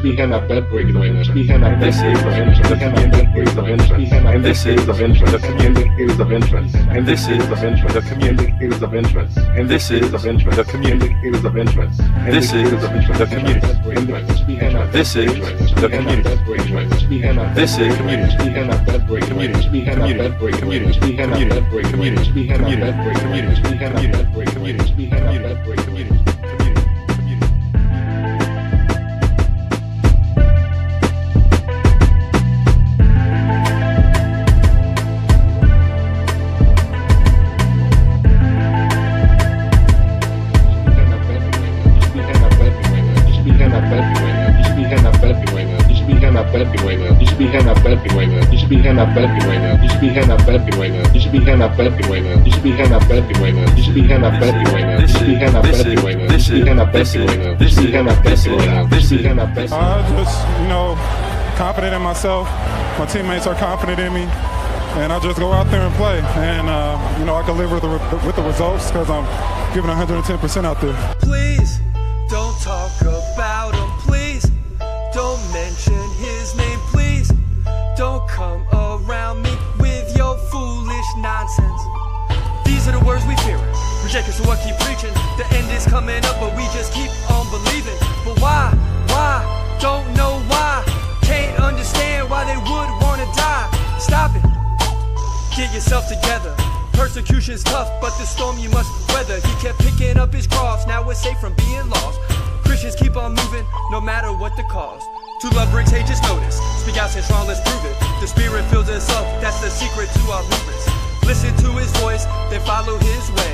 began a bed breaking awareness, began a bed breaking awareness, began a bed breaking awareness, and this is of interest, the community is of interest, and this is of interest, the community is of interest, and this is of interest, the community is of interest, and this is of interest, the community, this is the community, this is community, began a bed breaking awareness, began a bed breaking awareness, began a bed breaking awareness, began a bed breaking awareness, began a bed breaking awareness, began a bed breaking awareness. Confident in myself. My teammates are confident in me, and I just go out there and play. And I can live with the results because I'm giving 110% out there. Please don't talk about him. Please don't mention his name. Please don't come around me with your foolish nonsense. These are the words we fear. Reject it, so I keep preaching. The end is coming up, but we just keep on believing. But why? Why? Don't know why. Can't understand why they would want to die. Stop it. Get yourself together. Persecution's tough, but the storm you must weather. He kept picking up his cross, now we're safe from being lost. Christians keep on moving, no matter what the cost. True love brings hate, just notice. Speak out, stand strong, let's prove it. The spirit fills us up, that's the secret to our movements. Listen to his voice, then follow his way.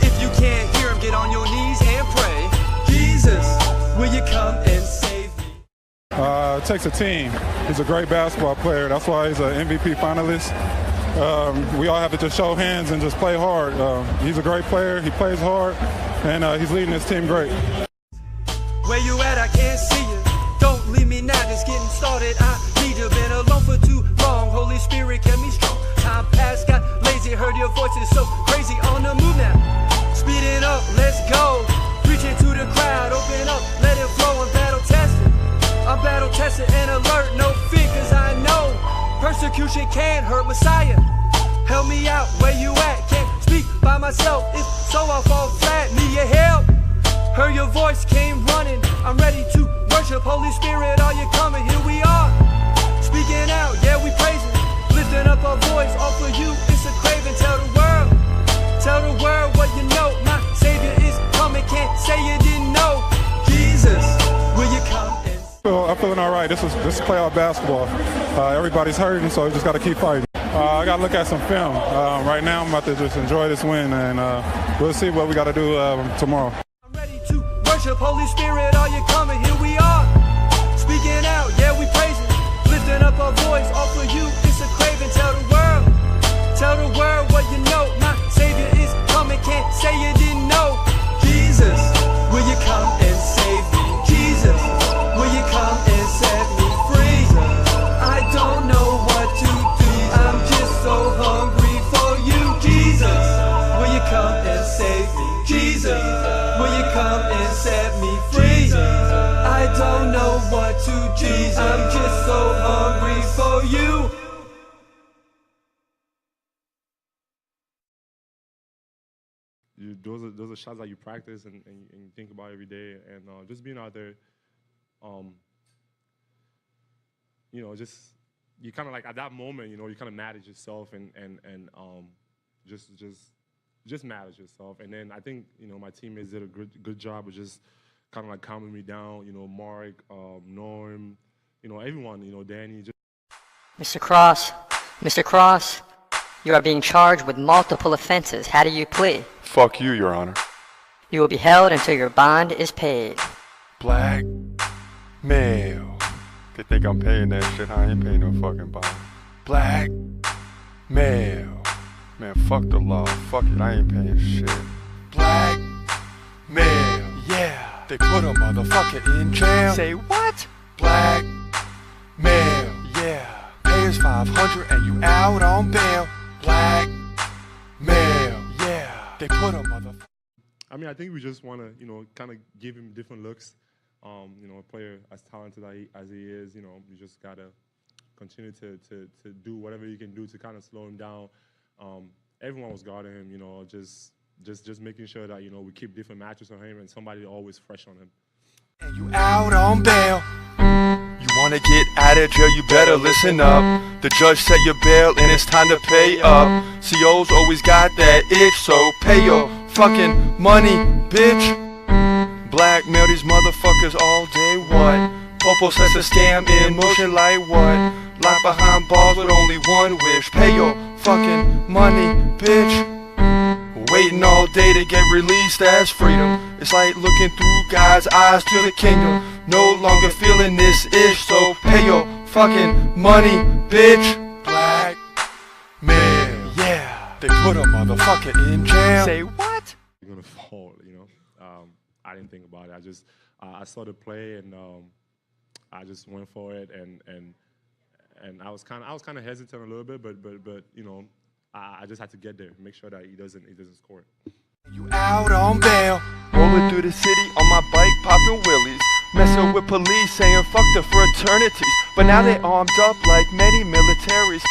If you can't hear him, get on your knees and pray. Jesus, will you come and save me? It takes a team. He's a great basketball player. That's why he's an MVP finalist. We all have to just show hands and just play hard. He's a great player. He plays hard, and he's leading his team great. Where you at? I can't see you. Don't leave me now. Just getting started. I need you. Been alone for too long. Holy Spirit kept me strong. Time passed, got lazy. Heard your voices so crazy. On the move now. Speed it up. Let's go. Preaching to the crowd. Open up. Let it flow. I'm battle tested. I'm battle tested and alert. No fear, 'cause I know persecution can't hurt Messiah. Help me out, where you at? Can't speak by myself, if so I'll fall flat. Need your help, heard your voice, came running. I'm ready to worship, Holy Spirit, are you coming? Here we are, speaking out, yeah we praising. Lifting up our voice, all for you, it's a craving. Tell the world what you know. My Savior is coming, can't say you didn't know. Jesus, will you come? I'm feeling all right. This is playoff basketball. Everybody's hurting, so we just got to keep fighting. I got to look at some film. Right now, I'm about to just enjoy this win, and we'll see what we got to do tomorrow. I'm ready to worship, Holy Spirit, are you coming? Here we are, speaking out, yeah we praising. Lifting up our voice, all for you, it's a craving. Tell the world what you know. My Savior is coming, can't say you didn't know. Jesus, will you come and save me? Jesus, will you come and set me free? I don't know what to do, I'm just so hungry for you. Jesus, will you come and save me? Jesus, will you come and set me free? I don't know what to do, I'm just so hungry for you. Those are shots that you practice and you think about every day, and just being out there, just you kind of like at that moment, you kind of mad at yourself and just mad at yourself. And then I think my teammates did a good job of just kind of like calming me down. Mark, Norm, everyone, Danny. Mr. Cross, you are being charged with multiple offenses. How do you plead? Fuck you, Your Honor. You will be held until your bond is paid. Black male. They think I'm paying that shit. I ain't paying no fucking bond. Black male. Man, fuck the law. Fuck it, I ain't paying shit. Black male. Yeah. They put a motherfucker in jail. Say what? Black male. Yeah. Pay us $500 and you out on bail. Black male. Yeah. They put a motherfucker. I mean, I think we just want to, kind of give him different looks. A player as talented as he is, you just gotta continue to do whatever you can do to kind of slow him down. Everyone was guarding him, just making sure that we keep different matches on him and somebody always fresh on him. And you out on bail. You wanna get out of jail, you better listen up. The judge set your bail and it's time to pay up. CO's always got that itch, so pay your fucking money, bitch. Blackmail these motherfuckers all day, what? Popo sets a scam in motion like what? Locked behind bars with only one wish. Pay your fucking money, bitch. Waiting all day to get released as freedom. It's like looking through God's eyes to the kingdom. No longer feeling this ish, so pay your fucking money, bitch. Black man, yeah. They put a motherfucker in jail. Say what? You're gonna fall, I didn't think about it. I saw the play and I just went for it and I was kind of hesitant a little bit, but I just had to get there, make sure that he doesn't score. You out on bail, rolling through the city on my bike, popping willies, messing with police, saying fuck the fraternities. But now they armed up like many militaries.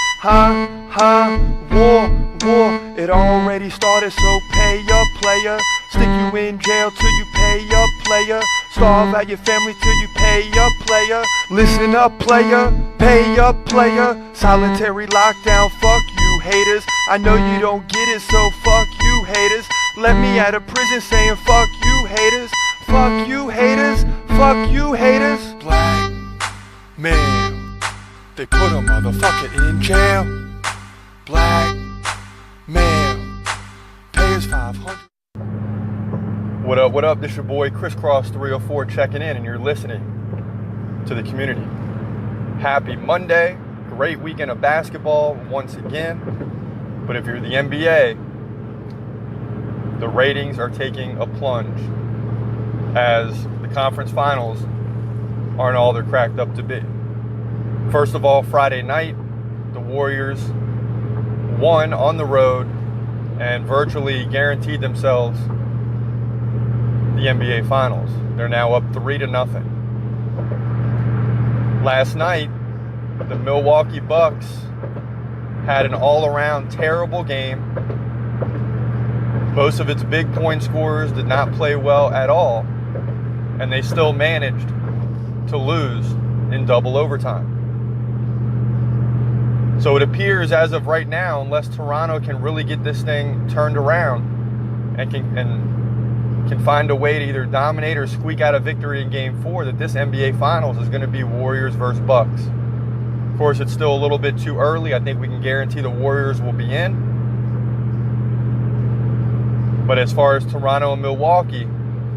War, it already started, so pay up, player. Stick you in jail till you pay up, player. Starve out your family till you pay up, player. Listen up, player, pay up, player. Solitary lockdown, fuck you haters. I know you don't get it, so fuck you haters. Let me out of prison saying fuck you haters. Fuck you haters, fuck you haters. Black man, they put a motherfucker in jail. Black man, pay us 500. What up, this your boy Crisscross 304 checking in, and you're listening to the community. Happy Monday, great weekend of basketball once again. But if you're the NBA, the ratings are taking a plunge as the conference finals aren't all they're cracked up to be. First of all, Friday night, the Warriors won on the road and virtually guaranteed themselves the NBA Finals. They're now up 3-0. Last night, the Milwaukee Bucks had an all-around terrible game. Most of its big point scorers did not play well at all, and they still managed to lose in double overtime. So it appears as of right now, unless Toronto can really get this thing turned around and can find a way to either dominate or squeak out a victory in Game 4, that this NBA Finals is going to be Warriors versus Bucks. Of course, it's still a little bit too early. I think we can guarantee the Warriors will be in. But as far as Toronto and Milwaukee,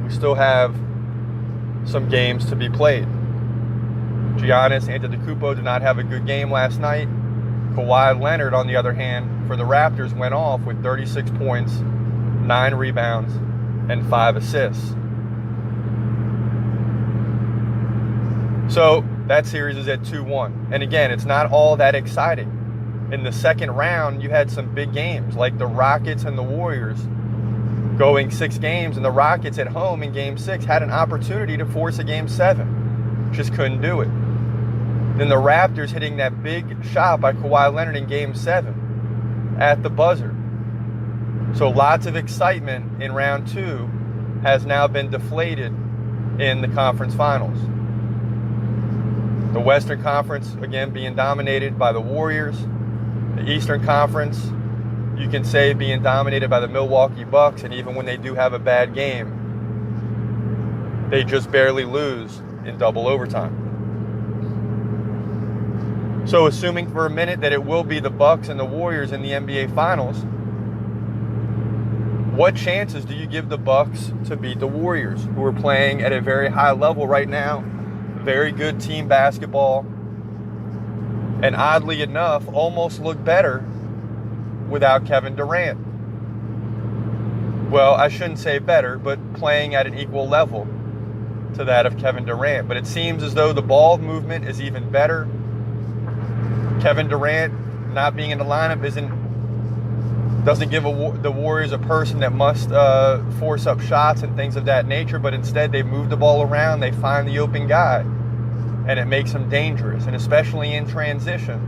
we still have some games to be played. Giannis Antetokounmpo did not have a good game last night. Kawhi Leonard, on the other hand, for the Raptors, went off with 36 points, 9 rebounds, and 5 assists. So that series is at 2-1. And again, it's not all that exciting. In the second round, you had some big games like the Rockets and the Warriors going 6 games, and the Rockets at home in Game 6 had an opportunity to force a Game 7. Just couldn't do it. Then the Raptors hitting that big shot by Kawhi Leonard in Game 7 at the buzzer. So lots of excitement in round 2 has now been deflated in the conference finals. The Western Conference, again, being dominated by the Warriors. The Eastern Conference, you can say, being dominated by the Milwaukee Bucks, and even when they do have a bad game, they just barely lose in double overtime. So assuming for a minute that it will be the Bucks and the Warriors in the NBA Finals, what chances do you give the Bucks to beat the Warriors, who are playing at a very high level right now? Very good team basketball, and oddly enough, almost look better without Kevin Durant. Well, I shouldn't say better, but playing at an equal level to that of Kevin Durant. But it seems as though the ball movement is even better. Kevin Durant not being in the lineup isn't Doesn't give the Warriors a person that must force up shots and things of that nature, but instead they move the ball around, they find the open guy, and it makes them dangerous, and especially in transition.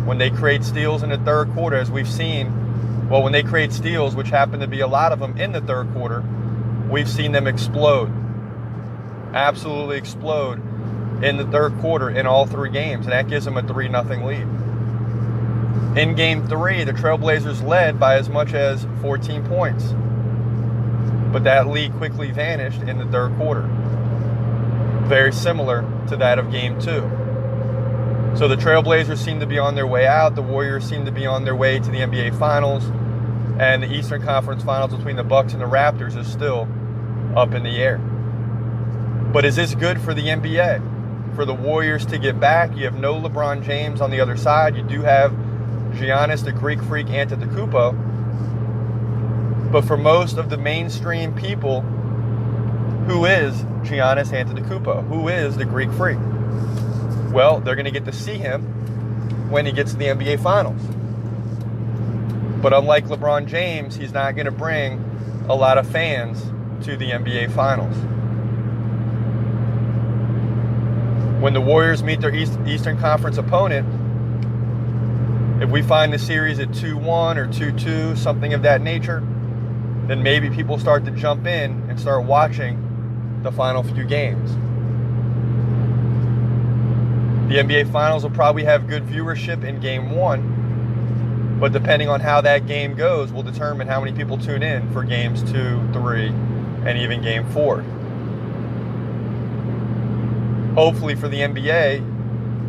When they create steals in the third quarter, as we've seen, well, when they create steals, which happen to be a lot of them in the third quarter, we've seen them explode, absolutely explode in the third quarter in all 3 games, and that gives them a 3-0 lead. In Game 3, the Trailblazers led by as much as 14 points, but that lead quickly vanished in the third quarter. Very similar to that of Game 2. So the Trailblazers seem to be on their way out, the Warriors seem to be on their way to the NBA Finals, and the Eastern Conference Finals between the Bucks and the Raptors is still up in the air. But is this good for the NBA? For the Warriors to get back? You have no LeBron James on the other side. You do have Giannis, the Greek freak, Antetokounmpo. But for most of the mainstream people, who is Giannis Antetokounmpo? Who is the Greek freak? Well, they're going to get to see him when he gets to the NBA Finals. But unlike LeBron James, he's not going to bring a lot of fans to the NBA Finals. When the Warriors meet their Eastern Conference opponent, if we find the series at 2-1 or 2-2, something of that nature, then maybe people start to jump in and start watching the final few games. The NBA Finals will probably have good viewership in Game 1, but depending on how that game goes will determine how many people tune in for Games 2, 3, and even Game 4. Hopefully for the NBA,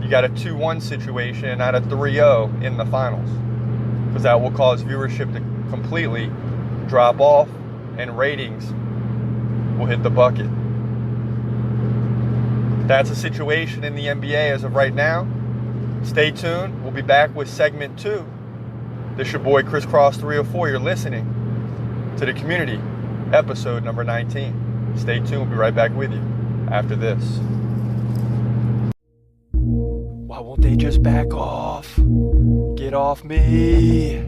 you got a 2-1 situation and not a 3-0 in the finals, because that will cause viewership to completely drop off and ratings will hit the bucket. That's a situation in the NBA as of right now. Stay tuned. We'll be back with segment 2. This is your boy Crisscross 304. You're listening to The Community, episode number 19. Stay tuned. We'll be right back with you after this. Why won't they just back off? Get off me.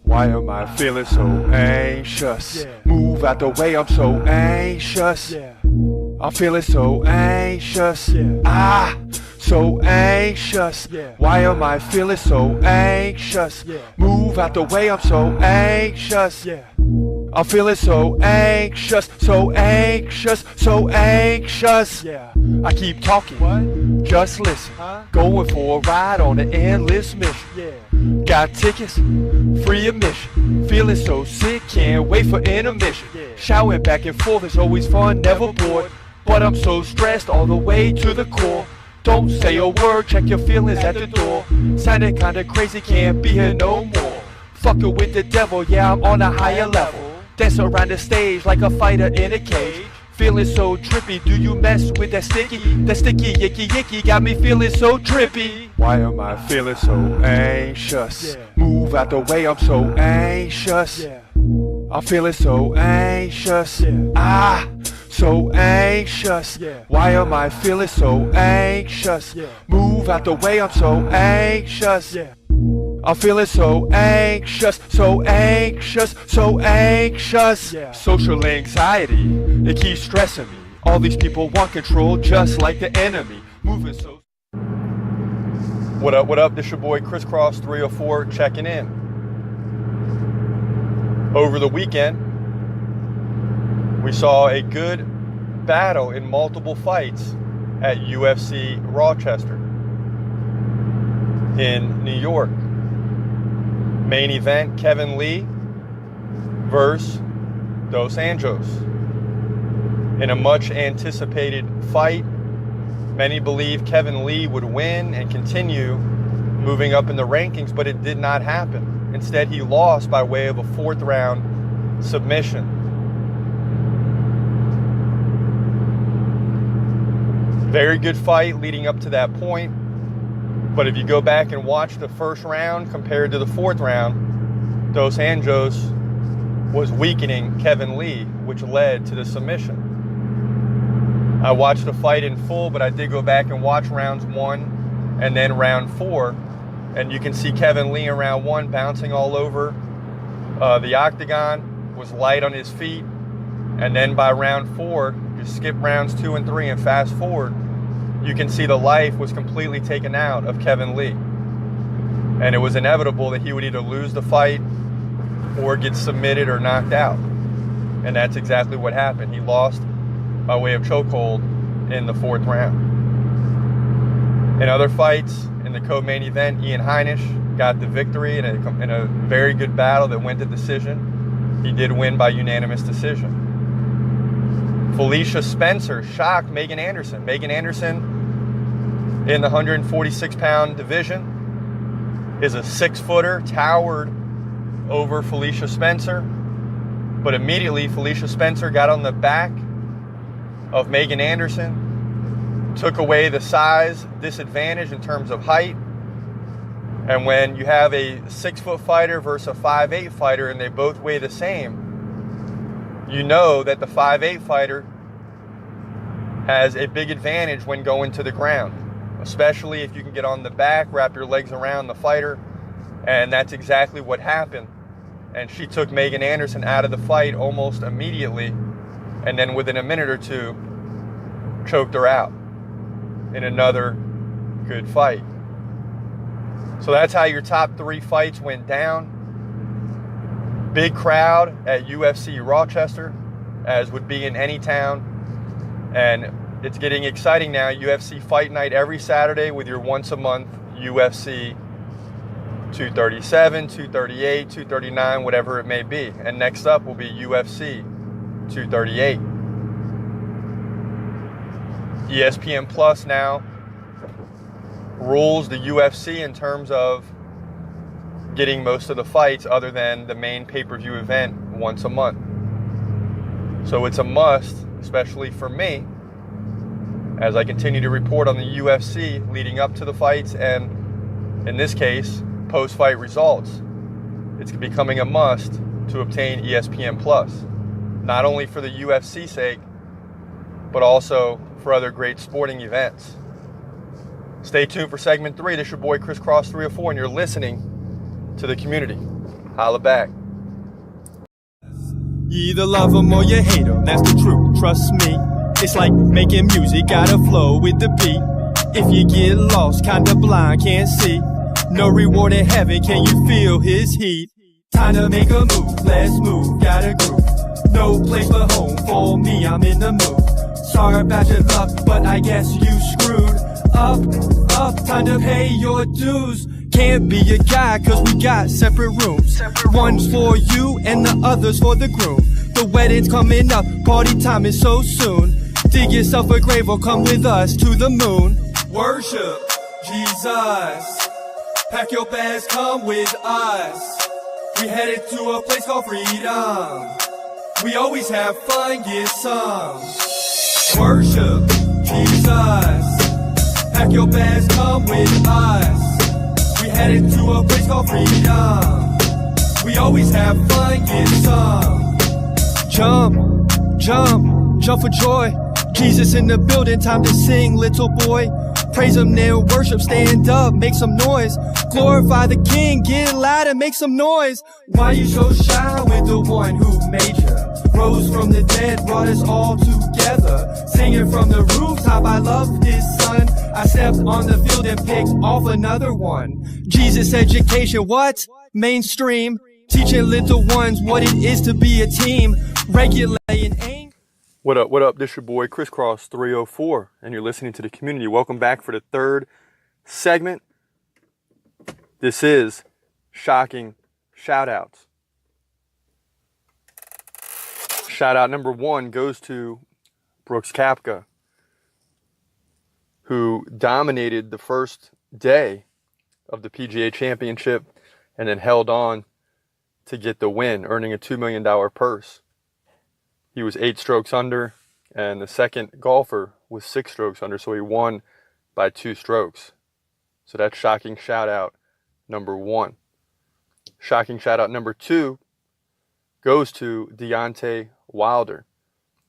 Why am I feeling so anxious? Move out the way, I'm so anxious. I'm feeling so anxious. So anxious. Why am I feeling so anxious? Move out the way, I'm so anxious. I'm feeling so anxious, so anxious, so anxious. I keep talking, just listen. Going for a ride on an endless mission. Got tickets, free admission. Feeling so sick, can't wait for intermission. Shouting back and forth is always fun, never bored. But I'm so stressed all the way to the core. Don't say a word, check your feelings at the door. Sounding kinda crazy, can't be here no more. Fucking with the devil, yeah, I'm on a higher level. Dance around the stage like a fighter in a cage. Feeling so trippy, do you mess with that sticky? That sticky yicky yicky got me feeling so trippy. Why am I feeling so anxious? Move out the way, I'm so anxious. I'm feeling so anxious. So anxious. Why am I feeling so anxious? Move out the way, I'm so anxious. I'm feeling so anxious, so anxious, so anxious. Social anxiety, it keeps stressing me. All these people want control just like the enemy. Moving so. What up? This your boy Crisscross 304 checking in. Over the weekend, we saw a good battle in multiple fights at UFC Rochester in New York. Main event, Kevin Lee versus Dos Anjos. In a much anticipated fight, many believed Kevin Lee would win and continue moving up in the rankings, but it did not happen. Instead, he lost by way of a 4th round submission. Very good fight leading up to that point. But if you go back and watch the first round compared to the 4th round, Dos Anjos was weakening Kevin Lee, which led to the submission. I watched the fight in full, but I did go back and watch rounds 1 and then round 4. And you can see Kevin Lee in round 1 bouncing all over The octagon was light on his feet, and then by round 4, just skip rounds 2 and 3 and fast forward, you can see the life was completely taken out of Kevin Lee. And it was inevitable that he would either lose the fight or get submitted or knocked out. And that's exactly what happened. He lost by way of chokehold in the 4th round. In other fights, in the co-main event, Ian Heinisch got the victory in a very good battle that went to decision. He did win by unanimous decision. Felicia Spencer shocked Megan Anderson. Megan Anderson in the 146-pound division is a 6-footer, towered over Felicia Spencer. But immediately Felicia Spencer got on the back of Megan Anderson, took away the size disadvantage in terms of height. And when you have a 6-foot fighter versus a 5'8" fighter and they both weigh the same, you know that the 5'8" fighter has a big advantage when going to the ground, especially if you can get on the back, wrap your legs around the fighter, and that's exactly what happened. And she took Megan Anderson out of the fight almost immediately, and then within a minute or two, choked her out in another good fight. So that's how your top 3 fights went down. Big crowd at UFC Rochester, as would be in any town. And it's getting exciting now. UFC Fight Night every Saturday with your once a month UFC 237, 238, 239, whatever it may be. And next up will be UFC 238. ESPN Plus now rules the UFC in terms of getting most of the fights other than the main pay-per-view event once a month. So it's a must, especially for me, as I continue to report on the UFC leading up to the fights and, in this case, post-fight results. It's becoming a must to obtain ESPN Plus, not only for the UFC sake, but also for other great sporting events. Stay tuned for segment 3. This is your boy Chris Cross 304, and you're listening to the community. Holla back. You either love them or you hate them, that's the truth, trust me. It's like making music, gotta flow with the beat. If you get lost, kinda blind, can't see. No reward in heaven, can you feel his heat? Time to make a move, let's move, gotta groove. No place but home for me, I'm in the mood. Sorry about your luck, but I guess you screwed up, time to pay your dues. Can't be a guy cause we got separate rooms. One's for you and the other's for the groom. The wedding's coming up, party time is so soon. Dig yourself a grave or come with us to the moon. Worship Jesus. Pack your bags, come with us. We headed to a place called freedom. We always have fun, get some. Worship Jesus. Pack your bags, come with us. We headed to a place called freedom. We always have fun, get some. Jump, jump, jump for joy. Jesus in the building, time to sing, little boy. Praise him, then worship, stand up, make some noise. Glorify the King, get loud and make some noise. Why you so shy with the one who made you? Rose from the dead, brought us all together. Singing from the rooftop, I love his son. I stepped on the field and picked off another one. Jesus education, what? Mainstream. Teaching little ones what it is to be a team. Regulating aim. What up? This your boy Chris Cross 304, and you're listening to the community. Welcome back for the 3rd segment. This is Shocking Shoutouts. Shout out number 1 goes to Brooks Koepka, who dominated the first day of the PGA Championship and then held on to get the win, earning a $2 million purse. He was 8 strokes under, and the second golfer was 6 strokes under, so he won by 2 strokes. So that's shocking shout out number 1. Shocking shout out number 2 goes to Deontay Wilder.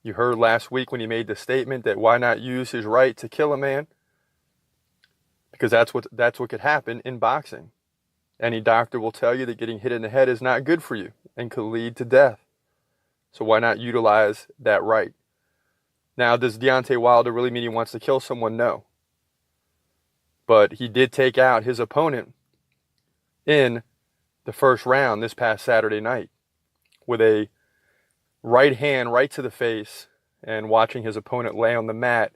You heard last week when he made the statement that why not use his right to kill a man? Because that's what could happen in boxing. Any doctor will tell you that getting hit in the head is not good for you and could lead to death. So why not utilize that right? Now, does Deontay Wilder really mean he wants to kill someone? No. But he did take out his opponent in the first round this past Saturday night with a right hand right to the face, and watching his opponent lay on the mat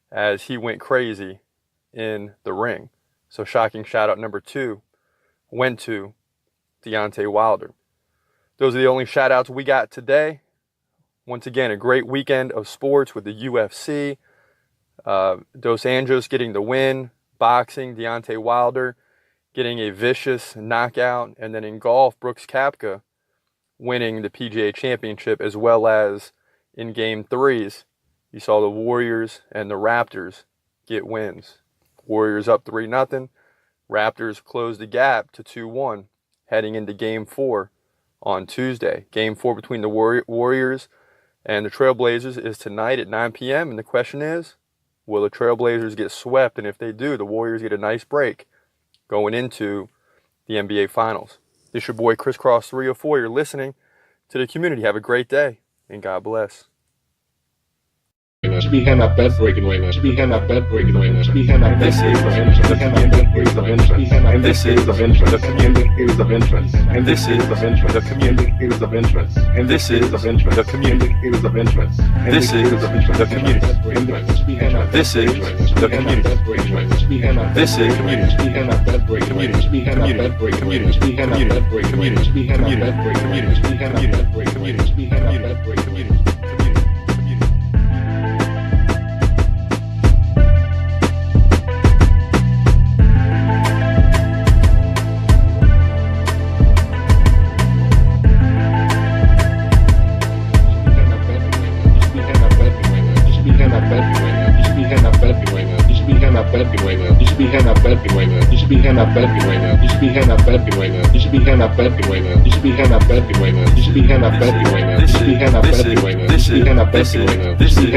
as he went crazy in the ring. So shocking shout out number 2 went to Deontay Wilder. Those are the only shout outs we got today. Once again, a great weekend of sports with the UFC. Dos Anjos getting the win. Boxing, Deontay Wilder getting a vicious knockout. And then in golf, Brooks Koepka winning the PGA Championship, as well as in Game 3s, you saw the Warriors and the Raptors get wins. Warriors up 3-0. Raptors closed the gap to 2-1 heading into Game 4 on Tuesday. Game 4 between the Warriors and the Trailblazers is tonight at 9 p.m. And the question is, will the Trailblazers get swept? And if they do, the Warriors get a nice break going into the NBA Finals. This is your boy Crisscross 304. You're listening to the community. Have a great day, and God bless. This is the entrance. This is the entrance of entrance. And this is the entrance. The community is of entrance. And this is the entrance. The community is of entrance. And this is the entrance. The community is of entrance. And this is the community. This is the community. This is community. Community. This is